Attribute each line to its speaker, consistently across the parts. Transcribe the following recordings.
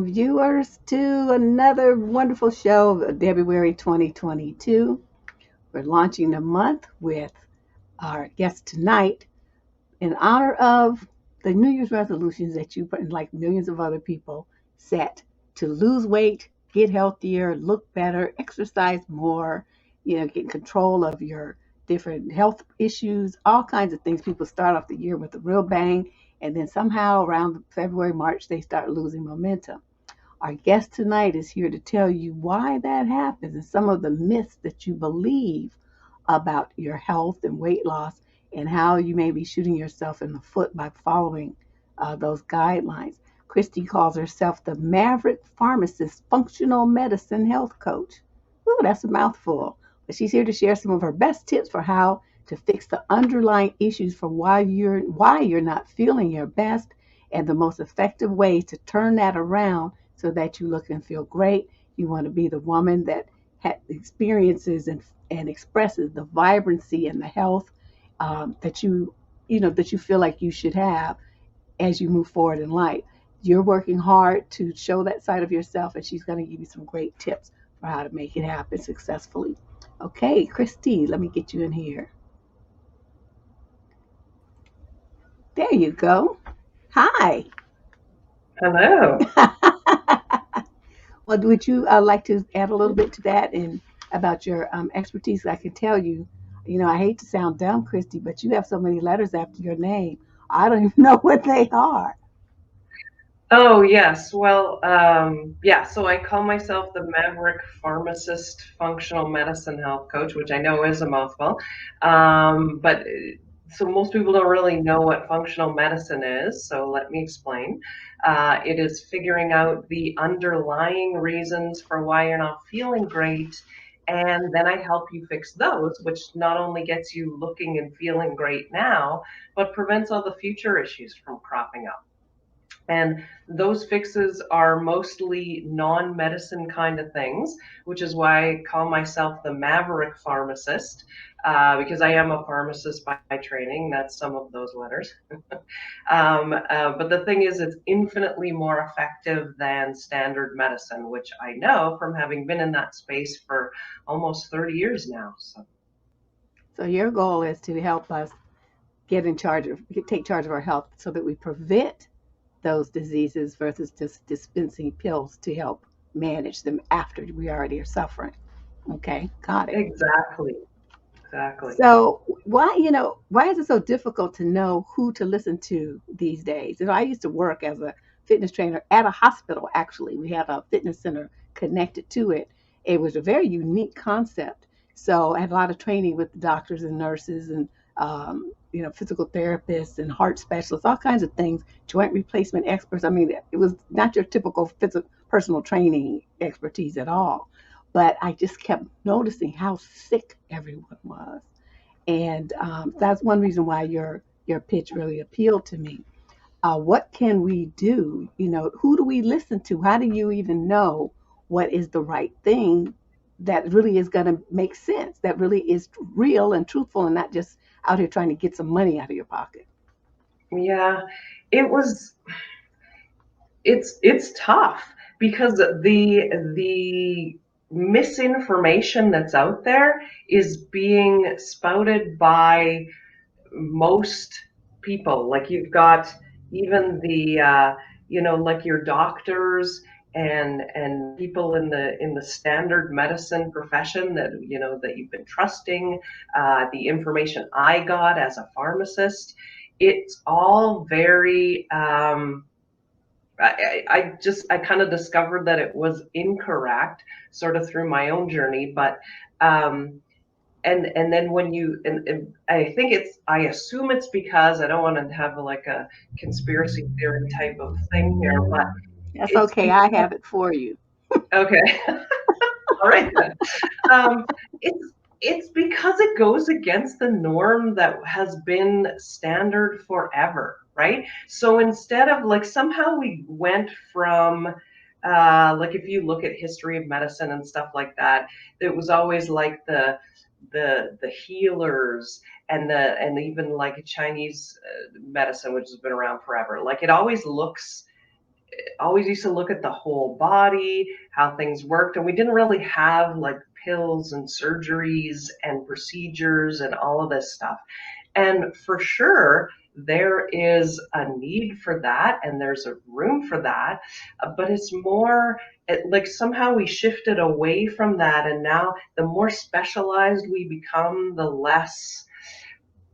Speaker 1: welcome viewers to another wonderful show of Debruary 2022. We're launching the month with our guest tonight in honor of the New Year's resolutions that you, like millions of other people, set to lose weight, get healthier, look better, exercise more, get control of your different health issues, all kinds of things. People start off the year with a real bang, and then somehow around February, March, they start losing momentum. Our guest tonight is here to tell you why that happens and some of the myths that you believe about your health and weight loss, and how you may be shooting yourself in the foot by following those guidelines. Kristi calls herself the Maverick Pharmacist Functional Medicine Health Coach. Ooh, that's a mouthful. But she's here to share some of her best tips for how to fix the underlying issues for why you're not feeling your best, and the most effective ways to turn that around so that you look and feel great. You want to be the woman that experiences and expresses the vibrancy and the health that you feel like you should have as you move forward in life. You're working hard to show that side of yourself, and she's going to give you some great tips for how to make it happen successfully. Okay, Kristi, let me get you in here. There you go. Hi.
Speaker 2: Hello.
Speaker 1: Well, would you like to add a little bit to that and about your expertise? I can tell you, I hate to sound dumb, Kristi, but you have so many letters after your name. I don't even know what they are.
Speaker 2: Oh, yes. Well, yeah, so I call myself the Maverick Pharmacist Functional Medicine Health Coach, which I know is a mouthful. But so most people don't really know what functional medicine is, so let me explain. It is figuring out the underlying reasons for why you're not feeling great, and then I help you fix those, which not only gets you looking and feeling great now, but prevents all the future issues from cropping up. And those fixes are mostly non-medicine kind of things, which is why I call myself the Maverick Pharmacist, because I am a pharmacist by training. That's some of those letters. But the thing is, it's infinitely more effective than standard medicine, which I know from having been in that space for almost 30 years now.
Speaker 1: So your goal is to help us take charge of our health so that we prevent those diseases versus just dispensing pills to help manage them after we already are suffering. Okay, got it.
Speaker 2: Exactly, exactly.
Speaker 1: So why is it so difficult to know who to listen to these days? I used to work as a fitness trainer at a hospital. Actually, we had a fitness center connected to it. It was a very unique concept. So I had a lot of training with doctors and nurses and physical therapists and heart specialists, all kinds of things, joint replacement experts. I mean, it was not your typical personal training expertise at all. But I just kept noticing how sick everyone was, and that's one reason why your pitch really appealed to me. What can we do? Who do we listen to? How do you even know what is the right thing that really is going to make sense? That really is real and truthful, and not just out here trying to get some money out of your pocket.
Speaker 2: Yeah, it was it's tough because the misinformation that's out there is being spouted by most people. Like you've got even the like your doctors and people in the standard medicine profession that that you've been trusting, the information I got as a pharmacist. It's all very I kind of discovered that it was incorrect sort of through my own journey, but and then when and I think I assume it's because I don't want to have like a conspiracy theory type of thing here, but
Speaker 1: That's
Speaker 2: it's
Speaker 1: okay. I have it for you.
Speaker 2: okay. All right then. Um, it's because it goes against the norm that has been standard forever, right? So instead of like somehow we went from like if you look at history of medicine and stuff like that, it was always like the healers and even like Chinese medicine, which has been around forever. Like it always looks always used to look at the whole body, how things worked, and we didn't really have like pills and surgeries and procedures and all of this stuff. And for sure, there is a need for that and there's a room for that, but it's more like somehow we shifted away from that. And now the more specialized we become, the less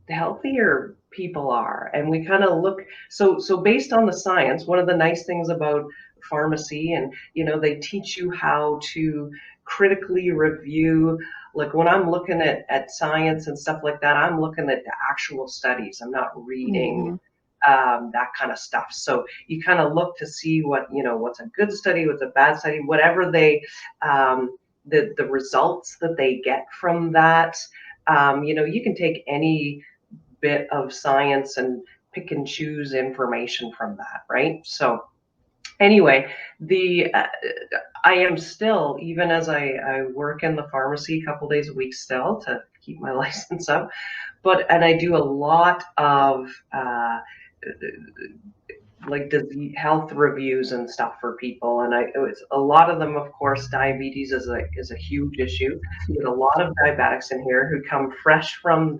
Speaker 2: healthier people are. And we kind of look, so based on the science, one of the nice things about pharmacy, and they teach you how to critically review. Like when I'm looking at science and stuff like that, I'm looking at the actual studies. I'm not reading
Speaker 1: Mm-hmm.
Speaker 2: that kind of stuff. So you kind of look to see what's a good study, what's a bad study, whatever the results that they get from that. You can take any bit of science and pick and choose information from that, right? So anyway, the I am still, even as I work in the pharmacy a couple days a week still to keep my license up, and I do a lot of like disease health reviews and stuff for people, and it's a lot of them, of course. Diabetes is a huge issue. There's a lot of diabetics in here who come fresh from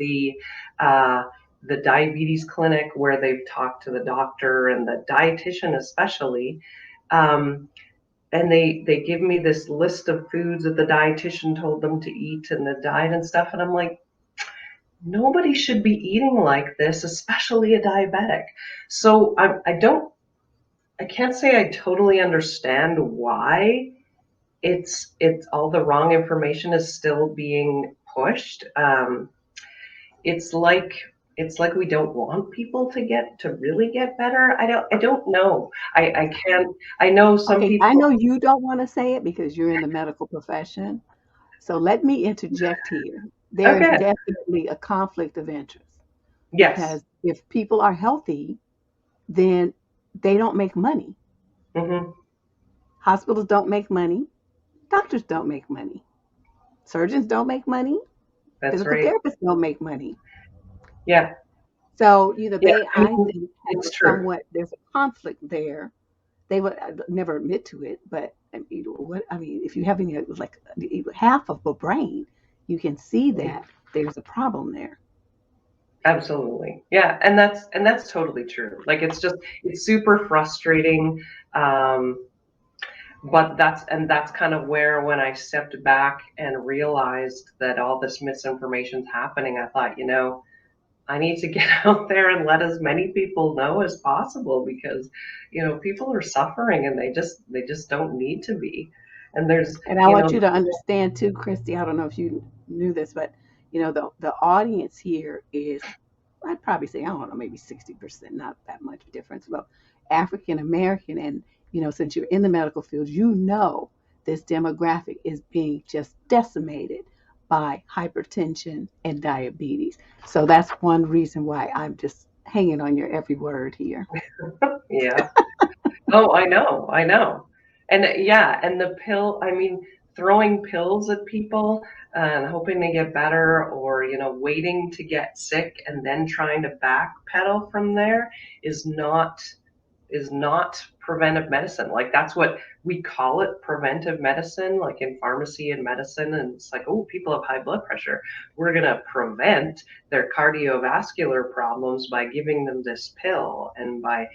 Speaker 2: uh, the diabetes clinic where they've talked to the doctor and the dietitian especially, and they give me this list of foods that the dietitian told them to eat and the diet and stuff, and I'm like, nobody should be eating like this, especially a diabetic. So I can't say I totally understand why it's all the wrong information is still being pushed. It's like it's like we don't want people to really get better. I don't know. I can't. I know some
Speaker 1: Okay, I
Speaker 2: people.
Speaker 1: know you don't want to say it because you're in the medical profession. So let me interject here. There is
Speaker 2: Okay.
Speaker 1: definitely a conflict of interest
Speaker 2: Yes.
Speaker 1: because if people are healthy, then they don't make money.
Speaker 2: Hmm.
Speaker 1: Hospitals don't make money. Doctors don't make money. Surgeons don't make money.
Speaker 2: That's
Speaker 1: Physical
Speaker 2: right.
Speaker 1: therapists don't make money.
Speaker 2: Yeah.
Speaker 1: So,
Speaker 2: Yeah. I
Speaker 1: I
Speaker 2: mean,
Speaker 1: think, have
Speaker 2: it's
Speaker 1: a
Speaker 2: true.
Speaker 1: somewhat, there's a conflict there. They would never admit to it, but if you have any, like half of a brain, you can see that there's a problem there.
Speaker 2: Absolutely. Yeah, and that's totally true. Like it's super frustrating. Um, but that's kind of where when I stepped back and realized that all this misinformation's happening, I thought, I need to get out there and let as many people know as possible because, people are suffering and they just don't need to be. And there's,
Speaker 1: And I want you to understand too, Christy. I don't know if you knew this, but the audience here is, I'd probably say, I don't know, maybe 60%, not that much difference, but African American. And since you're in the medical field, this demographic is being just decimated by hypertension and diabetes. So that's one reason why I'm just hanging on your every word here.
Speaker 2: yeah. Oh, I know. And yeah, and the pill, I mean, throwing pills at people and hoping they get better, or, waiting to get sick and then trying to backpedal from there is not is not preventive medicine. Like that's what we call it, preventive medicine, like in pharmacy and medicine. And it's like, oh, people have high blood pressure. We're going to prevent their cardiovascular problems by giving them this pill and by,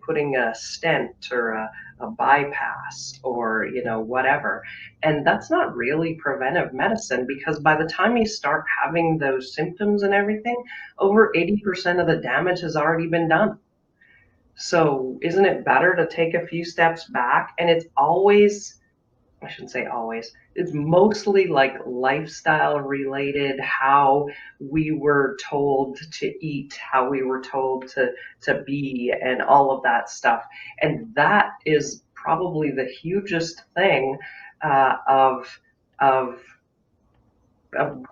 Speaker 2: putting a stent or a bypass or, whatever. And that's not really preventive medicine because by the time you start having those symptoms and everything, over 80% of the damage has already been done. So isn't it better to take a few steps back? And it's always, I shouldn't say always, it's mostly like lifestyle related, how we were told to eat, how we were told to be, and all of that stuff. And that is probably the hugest thing of of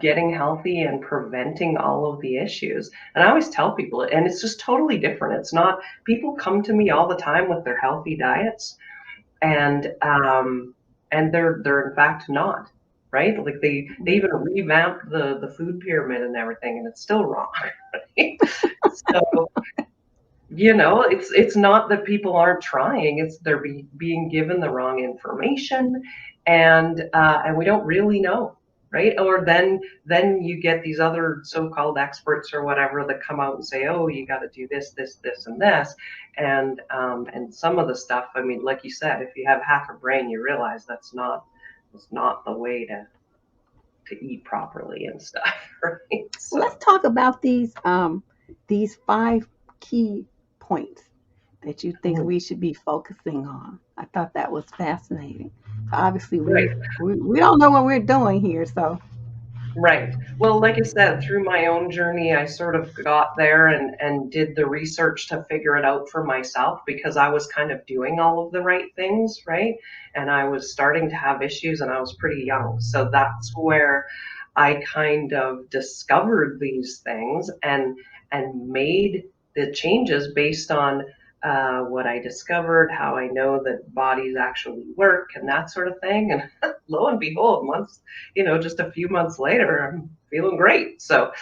Speaker 2: getting healthy and preventing all of the issues. And I always tell people, and it's just totally different. It's not, people come to me all the time with their healthy diets, and they're in fact not, right? Like they even revamped the food pyramid and everything, and it's still wrong. Right? So it's not that people aren't trying, it's they're being given the wrong information, and we don't really know, right? Or then you get these other so-called experts or whatever that come out and say, oh, you got to do this and this, and some of the stuff, I mean, like you said, if you have half a brain, you realize that's not the way to eat properly and stuff, right?
Speaker 1: Well,
Speaker 2: So
Speaker 1: let's talk about these five key points that you think
Speaker 2: mm,
Speaker 1: we should be focusing on. I thought that was fascinating. So obviously,
Speaker 2: right.
Speaker 1: we don't know what we're doing here, so
Speaker 2: Right. Well, like I said, through my own journey, I sort of got there and did the research to figure it out for myself because I was kind of doing all of the right things, right? And I was starting to have issues and I was pretty young. So that's where I kind of discovered these things and made the changes based on what I discovered, how I know that bodies actually work and that sort of thing. And lo and behold, just a few months later, I'm feeling great. So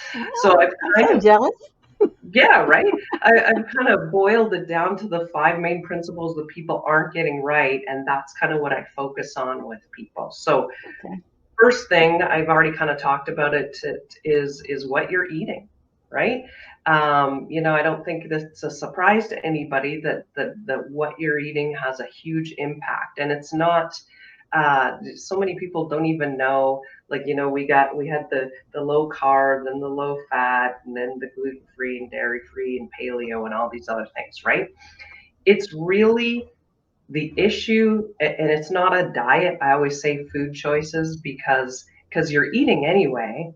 Speaker 2: I've
Speaker 1: I'm
Speaker 2: kind
Speaker 1: so
Speaker 2: of,
Speaker 1: jealous.
Speaker 2: yeah, right. I've kind of boiled it down to the five main principles that people aren't getting right, and that's kind of what I focus on with people. So
Speaker 1: Okay.
Speaker 2: first thing I've already kind of talked about is what you're eating, right? I don't think that's a surprise to anybody that what you're eating has a huge impact, and it's not. So many people don't even know. Like we had the low carb and the low fat, and then the gluten free and dairy free and paleo and all these other things, right? It's really the issue, and it's not a diet. I always say food choices because you're eating anyway.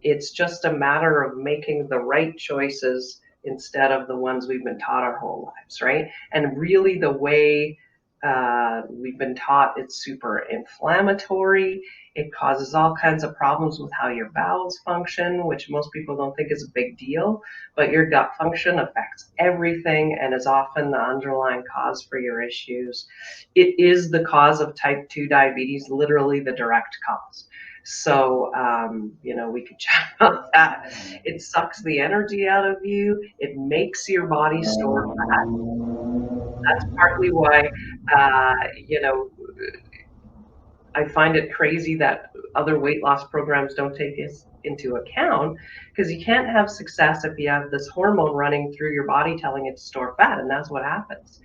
Speaker 2: It's just a matter of making the right choices instead of the ones we've been taught our whole lives, right? And really, the way we've been taught, it's super inflammatory. It causes all kinds of problems with how your bowels function, which most people don't think is a big deal, but your gut function affects everything and is often the underlying cause for your issues. It is the cause of type 2 diabetes, literally the direct cause. So, we could chat about that. It sucks the energy out of you. It makes your body store fat. That's partly why, uh, you know, I find it crazy that other weight loss programs don't take this into account because you can't have success if you have this hormone running through your body telling it to store fat, and that's what happens.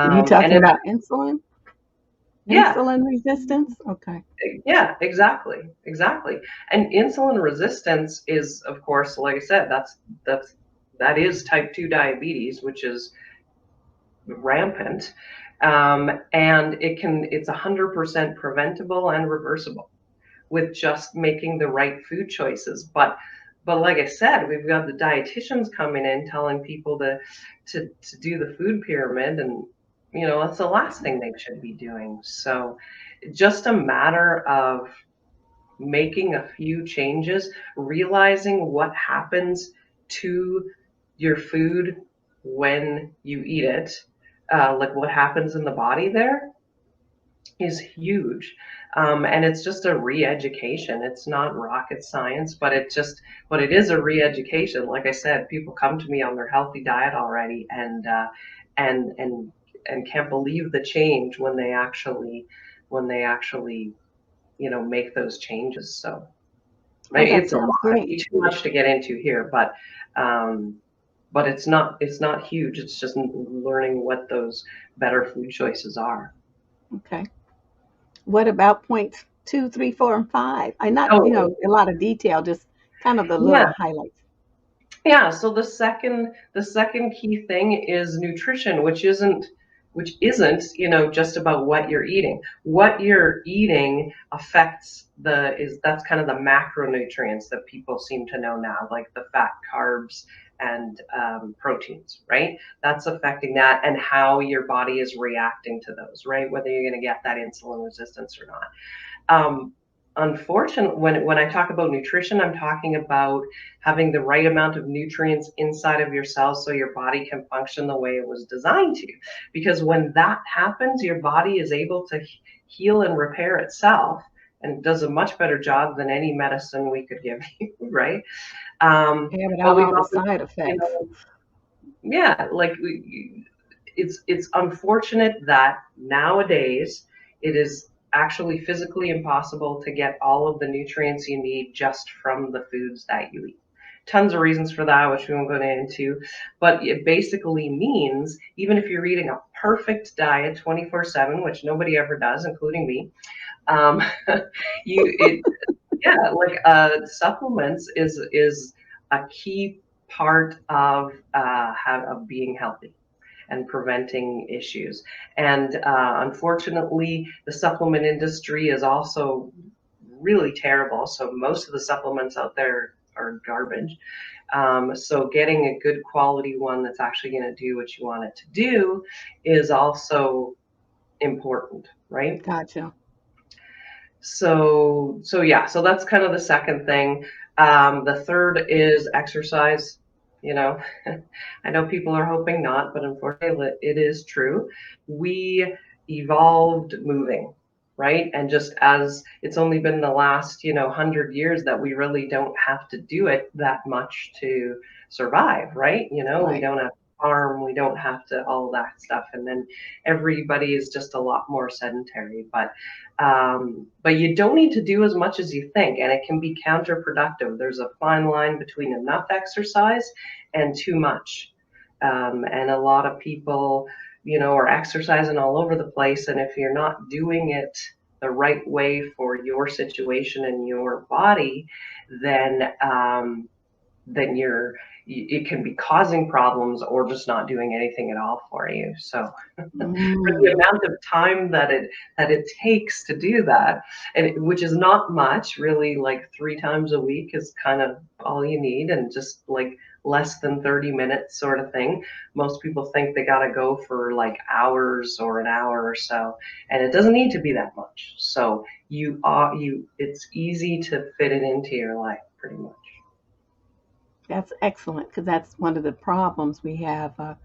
Speaker 1: You
Speaker 2: And
Speaker 1: talking
Speaker 2: it,
Speaker 1: about insulin?
Speaker 2: yeah,
Speaker 1: Insulin resistance? Okay.
Speaker 2: yeah, exactly, exactly. And insulin resistance is, of course, like I said, that is type 2 diabetes, which is rampant, and it's 100% preventable and reversible with just making the right food choices. But like I said, we've got the dietitians coming in telling people to do the food pyramid, and that's the last thing they should be doing. So just a matter of making a few changes, realizing what happens to your food when you eat it, like what happens in the body there is huge. And it's just a re-education. It's not rocket science, but it is a re-education. Like I said, people come to me on their healthy diet already, and and and can't believe the change when they actually make those changes. So
Speaker 1: Oh, that
Speaker 2: it's a
Speaker 1: sounds
Speaker 2: lot. It'd
Speaker 1: great.
Speaker 2: be too much to get into here, um, but it's not huge. It's just learning what those better food choices are.
Speaker 1: Okay. What about points two, three, four, and five? I not,
Speaker 2: Oh,
Speaker 1: a lot of detail, just kind of the little
Speaker 2: yeah.
Speaker 1: highlights.
Speaker 2: Yeah, so the second key thing is nutrition, which isn't, just about what you're eating. What you're eating affects that's kind of the macronutrients that people seem to know now, like the fat, carbs, and proteins, right? That's affecting that and how your body is reacting to those, right? Whether you're going to get that insulin resistance or not. Um, Unfortunately, when I talk about nutrition, I'm talking about having the right amount of nutrients inside of your cells so your body can function the way it was designed to. Because when that happens, your body is able to heal and repair itself, and it does a much better job than any medicine we could give you, right?
Speaker 1: Yeah,
Speaker 2: But
Speaker 1: without
Speaker 2: we've
Speaker 1: all the
Speaker 2: also,
Speaker 1: side
Speaker 2: you
Speaker 1: effects.
Speaker 2: know, yeah, like it's unfortunate that nowadays it is actually physically impossible to get all of the nutrients you need just from the foods that you eat. Tons of reasons for that, which we won't go into, but it basically means even if you're eating a perfect diet 24/7, which nobody ever does, including me, um, you it yeah, like supplements is a key part of of being healthy and preventing issues. And unfortunately, the supplement industry is also really terrible. So most of the supplements out there are garbage. So getting a good quality one that's actually going to do what you want it to do is also important, right?
Speaker 1: Gotcha.
Speaker 2: So yeah, so that's kind of the second thing. The third is exercise. You know, I know people are hoping not, but unfortunately, it is true. We evolved moving, right? And just as it's only been the last, 100 years that we really don't have to do it that much to survive, right? We
Speaker 1: Right.
Speaker 2: don't have to farm, we don't have to all that stuff, and then everybody is just a lot more sedentary. But you don't need to do as much as you think, and it can be counterproductive. There's a fine line between enough exercise and too much. And a lot of people, are exercising all over the place. And if you're not doing it the right way for your situation and your body, then then it can be causing problems or just not doing anything at all for you. So for the
Speaker 1: Mm,
Speaker 2: amount of time that it takes to do that, which is not much, really, like 3 times a week is kind of all you need, and just like less than 30 minutes sort of thing. Most people think they got to go for like hours or an hour or so, and it doesn't need to be that much. So it's easy to fit it into your life pretty much.
Speaker 1: that's excellent because that's one of the problems we have. A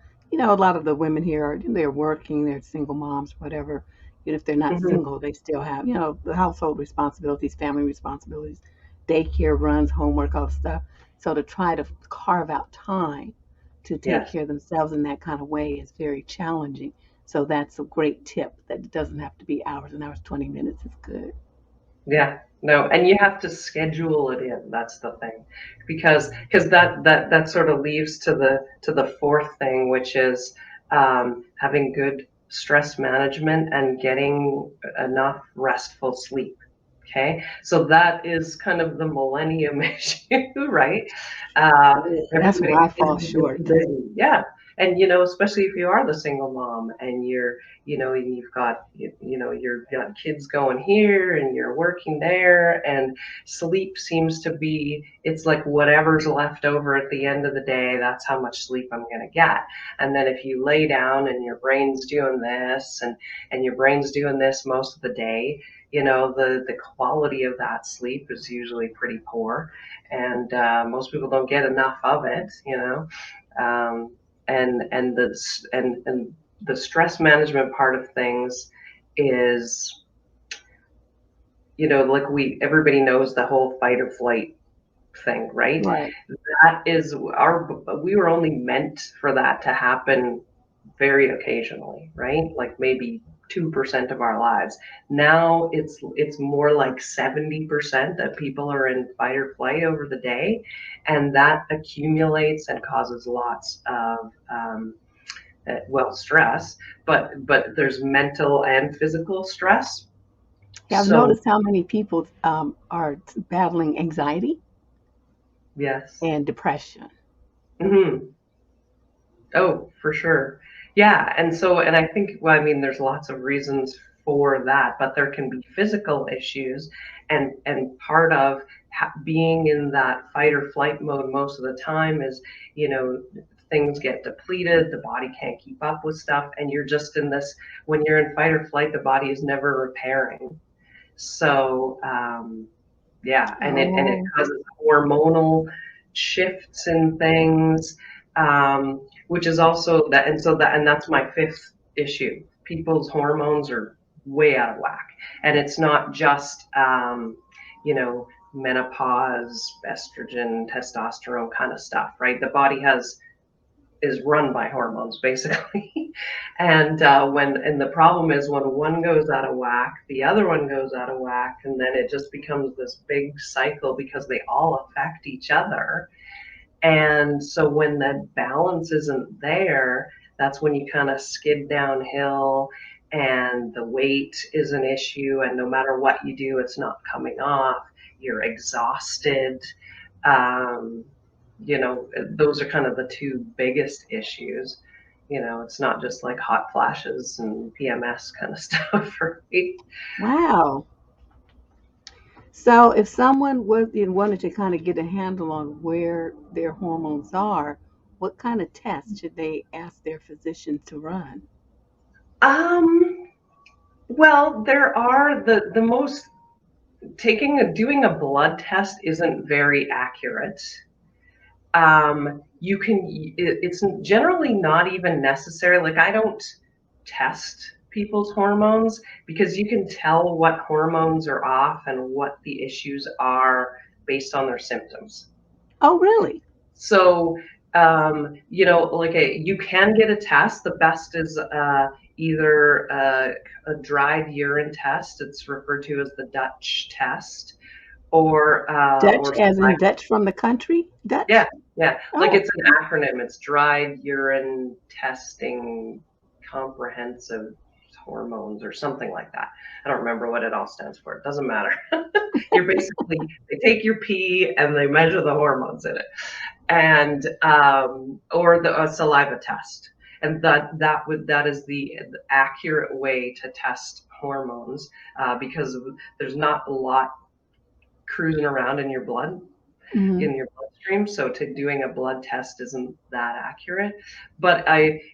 Speaker 1: lot of the women here they're working, they're single moms, whatever. Even if they're not
Speaker 2: Hmm.
Speaker 1: single, they still have, the household responsibilities, family responsibilities, daycare runs, homework, all that stuff. So to try to carve out time to take
Speaker 2: Yes.
Speaker 1: care of themselves in that kind of way is very challenging. So that's a great tip that it doesn't have to be hours and hours, 20 minutes is good.
Speaker 2: Yeah, no, and you have to schedule it in. That's the thing, because that sort of leads to the fourth thing, which is having good stress management and getting enough restful sleep. Okay, so that is kind of the millennium issue, right? Uh,
Speaker 1: That's where
Speaker 2: Everybody
Speaker 1: I
Speaker 2: is
Speaker 1: fall
Speaker 2: busy,
Speaker 1: short.
Speaker 2: busy. Yeah, and especially if you are the single mom and you've got you've got kids going here and you're working there, and sleep seems to be, it's like whatever's left over at the end of the day, that's how much sleep I'm going to get. And then if you lay down and your brain's doing this and your brain's doing this most of the day, the quality of that sleep is usually pretty poor, and most people don't get enough of it. um, and the stress management part of things is, like everybody knows the whole fight or flight thing, right?
Speaker 1: Right.
Speaker 2: That is we were only meant for that to happen very occasionally, right? Like maybe 2% of our lives. Now it's more like 70% that people are in fight or flight over the day, and that accumulates and causes lots of stress, but there's mental and physical stress.
Speaker 1: Yeah, I've
Speaker 2: So
Speaker 1: noticed how many people are battling anxiety
Speaker 2: yes.
Speaker 1: and depression.
Speaker 2: Hmm. Oh, for sure. Yeah, and I think, well, I mean, there's lots of reasons for that, but there can be physical issues, and part of being in that fight or flight mode most of the time is, you know, things get depleted, the body can't keep up with stuff, and you're just in this, when you're in fight or flight, the body is never repairing. So, yeah, and it
Speaker 1: Oh,
Speaker 2: causes hormonal shifts in things, which is also that, and that's my fifth issue. People's hormones are way out of whack, and it's not just you know menopause, estrogen, testosterone kind of stuff, right? The body has is run by hormones basically. And the problem is when one goes out of whack, the other one goes out of whack, and then it just becomes this big cycle because they all affect each other. And so when that balance isn't there, that's when you kind of skid downhill, and the weight is an issue, and no matter what you do, it's not coming off. You're exhausted. um, those are kind of the two biggest issues. It's not just like hot flashes and PMS kind of stuff, right?
Speaker 1: Wow. So if someone wanted to kind of get a handle on where their hormones are, what kind of tests should they ask their physician to run?
Speaker 2: Um, well, there are the most doing a blood test isn't very accurate. It's generally not even necessary. Like, I don't test people's hormones because you can tell what hormones are off and what the issues are based on their symptoms.
Speaker 1: Oh, really?
Speaker 2: So, you can get a test. The best is either a dried urine test. It's referred to as the Dutch test,
Speaker 1: Dutch,
Speaker 2: or
Speaker 1: as in Dutch from the country?
Speaker 2: yeah,
Speaker 1: Dutch?
Speaker 2: yeah. Like,
Speaker 1: Oh,
Speaker 2: it's an acronym. It's Dried Urine Testing Comprehensive Hormones or something like that. I don't remember what it all stands for. It doesn't matter. You're basically, they take your pee and they measure the hormones in it, and or a saliva test. And that is the accurate way to test hormones, because there's not a lot cruising around in your blood,
Speaker 1: hmm.
Speaker 2: in your bloodstream. So doing a blood test isn't that accurate. But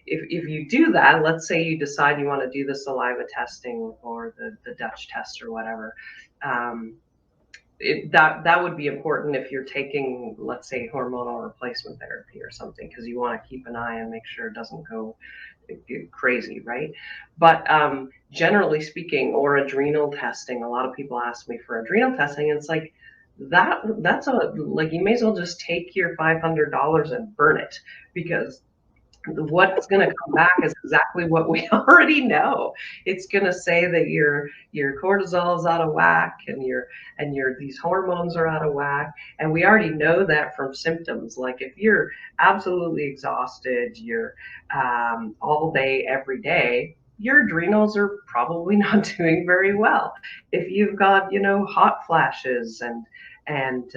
Speaker 2: if you do that, let's say you decide you want to do the saliva testing or the Dutch test or whatever, um, that would be important if you're taking, let's say, hormonal replacement therapy or something, because you want to keep an eye and make sure it doesn't go crazy, right? But generally speaking, or adrenal testing, a lot of people ask me for adrenal testing, and it's like, that's like, you may as well just take your $500 and burn it, because what's going to come back is exactly what we already know. It's going to say that your cortisol is out of whack, and your these hormones are out of whack, and we already know that from symptoms. Like, if you're absolutely exhausted, you're all day every day, your adrenals are probably not doing very well. If you've got, hot flashes and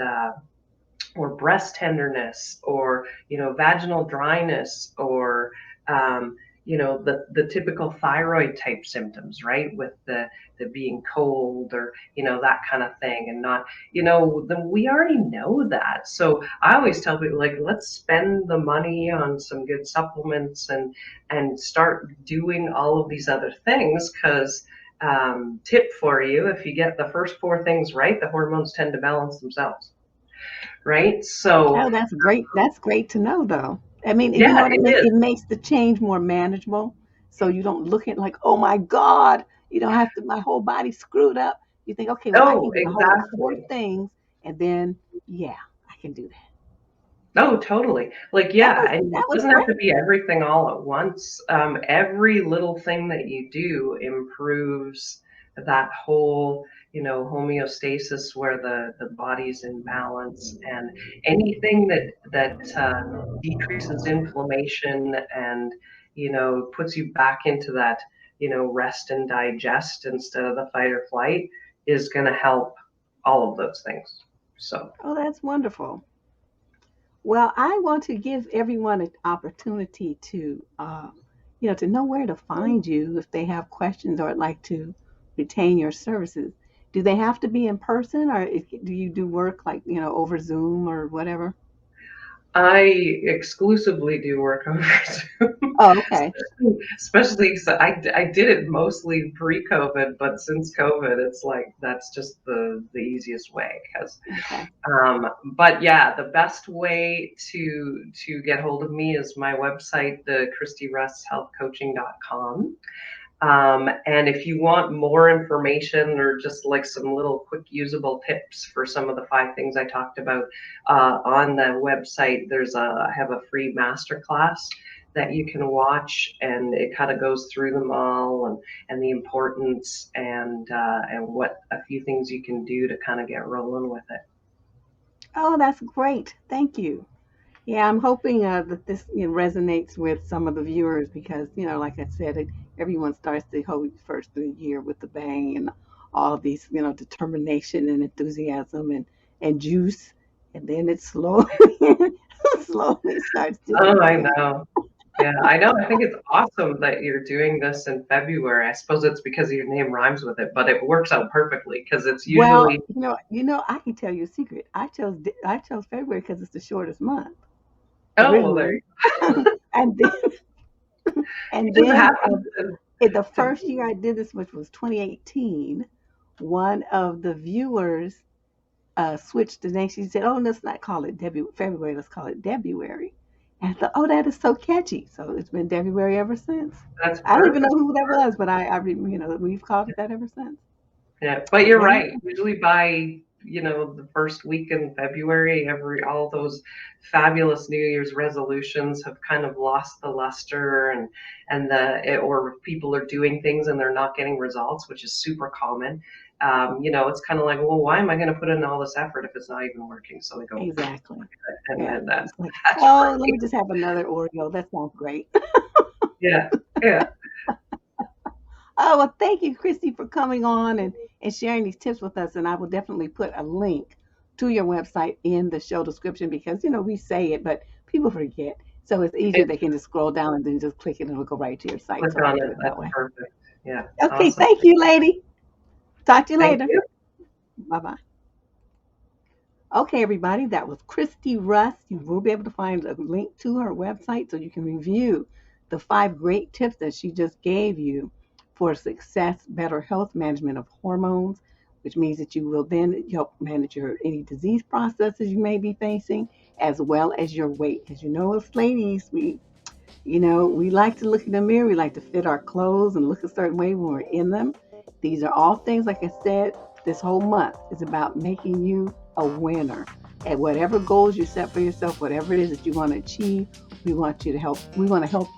Speaker 2: or breast tenderness, or vaginal dryness, or the typical thyroid type symptoms, right, with the being cold, or that kind of thing, and not, then we already know that. So I always tell people, like, let's spend the money on some good supplements and start doing all of these other things, because tip for you, if you get the first four things right, the hormones tend to balance themselves, right? So
Speaker 1: Oh, that's great. That's great to know, though. I mean, you
Speaker 2: yeah,
Speaker 1: know what I
Speaker 2: it
Speaker 1: mean?
Speaker 2: is.
Speaker 1: It makes the change more manageable. So you don't look at like, oh my God, you don't have to, my whole body's screwed up. You think, okay, well, I
Speaker 2: Oh,
Speaker 1: can get a hold of four
Speaker 2: exactly.
Speaker 1: things and then, yeah, I can do that.
Speaker 2: Oh, totally. Like,
Speaker 1: That
Speaker 2: yeah,
Speaker 1: was,
Speaker 2: and it
Speaker 1: that was
Speaker 2: doesn't have to
Speaker 1: great.
Speaker 2: be everything all at once. Every little thing that you do improves that whole, homeostasis, where the body's in balance, and anything that decreases inflammation and puts you back into that rest and digest instead of the fight or flight is going to help all of those things. So.
Speaker 1: Oh, that's wonderful. Well, I want to give everyone an opportunity to, to know where to find you if they have questions or would like to retain your services. Do they have to be in person, or do you do work like, over Zoom or whatever?
Speaker 2: I exclusively do work over Zoom,
Speaker 1: Oh, okay.
Speaker 2: especially, so I did it mostly pre-COVID, but since COVID, it's like that's just the easiest way. Because,
Speaker 1: Okay.
Speaker 2: but yeah, the best way to get hold of me is my website, the Kristi Russ Health Coaching.com. And if you want more information or just like some little quick usable tips for some of the 5 things I talked about on the website, I have a free masterclass that you can watch, and it kind of goes through them all and the importance and what a few things you can do to kind of get rolling with it.
Speaker 1: Oh, that's great. Thank you. Yeah, I'm hoping that this resonates with some of the viewers because, like I said, everyone starts the whole first of the year with the bang and all of these, determination and enthusiasm and juice, and then it slowly, slowly starts
Speaker 2: Oh, I
Speaker 1: dissipating.
Speaker 2: know. Yeah, I know. I think it's awesome that you're doing this in February. I suppose it's because your name rhymes with it, but it works out perfectly because it's
Speaker 1: Well,
Speaker 2: usually,
Speaker 1: I can tell you a secret. I chose February because it's the shortest month
Speaker 2: oh, well, there
Speaker 1: originally,
Speaker 2: you
Speaker 1: and then
Speaker 2: go.
Speaker 1: and
Speaker 2: It just
Speaker 1: then
Speaker 2: happens
Speaker 1: in the
Speaker 2: to
Speaker 1: first year I did this, which was 2018, one of the viewers switched the name. She said, "Oh, let's not call it February. Let's call it Debruary." And I thought, "Oh, that is so catchy." So it's been Debruary ever since.
Speaker 2: that's
Speaker 1: I don't even know
Speaker 2: perfect.
Speaker 1: who that was, but we've called it that ever since.
Speaker 2: Yeah, but
Speaker 1: So
Speaker 2: you're
Speaker 1: there you
Speaker 2: right.
Speaker 1: go.
Speaker 2: Usually by, the first week in February, all those fabulous New Year's resolutions have kind of lost the luster or people are doing things and they're not getting results, which is super common. It's kind of like, well, why am I going to put in all this effort if it's not even working? So we go,
Speaker 1: Exactly.
Speaker 2: and,
Speaker 1: Yeah.
Speaker 2: and that's
Speaker 1: It's like,
Speaker 2: that's
Speaker 1: oh, let me
Speaker 2: right.
Speaker 1: just have another Oreo. That sounds great.
Speaker 2: Yeah, yeah.
Speaker 1: Oh, well, thank you, Christy, for coming on and sharing these tips with us. And I will definitely put a link to your website in the show description because, we say it, but people forget. So it's easier.
Speaker 2: It,
Speaker 1: They can just scroll down and then just click it and it'll go right to your site.
Speaker 2: click
Speaker 1: So I'll
Speaker 2: on
Speaker 1: do
Speaker 2: it.
Speaker 1: it that
Speaker 2: That's
Speaker 1: way.
Speaker 2: perfect. Yeah,
Speaker 1: Okay.
Speaker 2: awesome.
Speaker 1: Thank you, lady. Talk to you
Speaker 2: Thank
Speaker 1: later.
Speaker 2: you.
Speaker 1: Bye bye. Okay, everybody, that was Kristi Russ. You will be able to find a link to her website so you can review the 5 great tips that she just gave you for success, better health management of hormones, which means that you will then help manage any disease processes you may be facing, as well as your weight. Because us ladies, we like to look in the mirror, we like to fit our clothes and look a certain way when we're in them. These are all things, like I said, this whole month is about making you a winner at whatever goals you set for yourself, whatever it is that you want to achieve. We want to help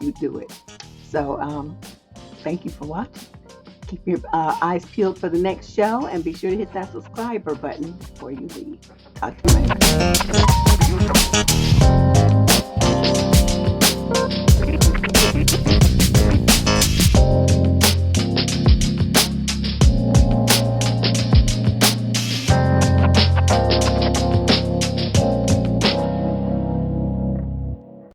Speaker 1: you do it. So, thank you for watching. Keep your eyes peeled for the next show and be sure to hit that subscriber button before you leave. Talk to you later.